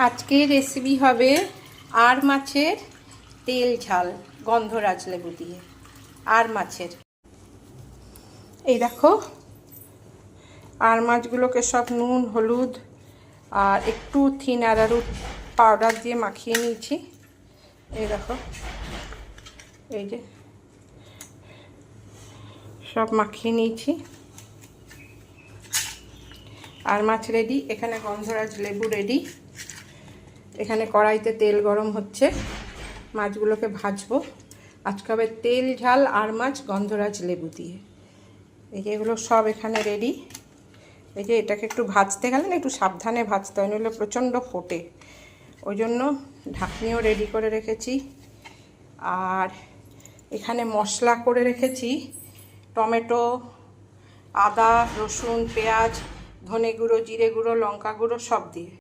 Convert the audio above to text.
আজকের রেসিপি হবে আর মাছের তেল ঝাল গন্ধরাজ লেবু দিয়ে। আর মাছের এই দেখো, আর মাছগুলোকে সব নুন হলুদ আর একটু থিন অ্যারারুট পাউডার দিয়ে মাখিয়ে নিয়েছি। এই দেখো, এই যে সব মাখিয়ে নিয়েছি। আর মাছ রেডি, এখানে গন্ধরাজ লেবু রেডি। এখানে কড়াইতে তেল গরম হচ্ছে, মাছগুলোকে ভাজবো। আজকে হবে তেল ঝাল আর মাছ গন্ধরাজ লেবু দিয়ে। এই যে এগুলো সব এখানে রেডি। এই যে এটাকে একটু ভাজতে গেলে না একটু সাবধানে ভাজতে হয়, নইলে প্রচণ্ড ফোটে। ওই জন্য ঢাকনিও রেডি করে রেখেছি। আর এখানে মশলা করে রেখেছি, টমেটো, আদা রসুন পেঁয়াজ, ধনে গুঁড়ো জিরে গুঁড়ো লঙ্কা গুঁড়ো সব দিয়ে।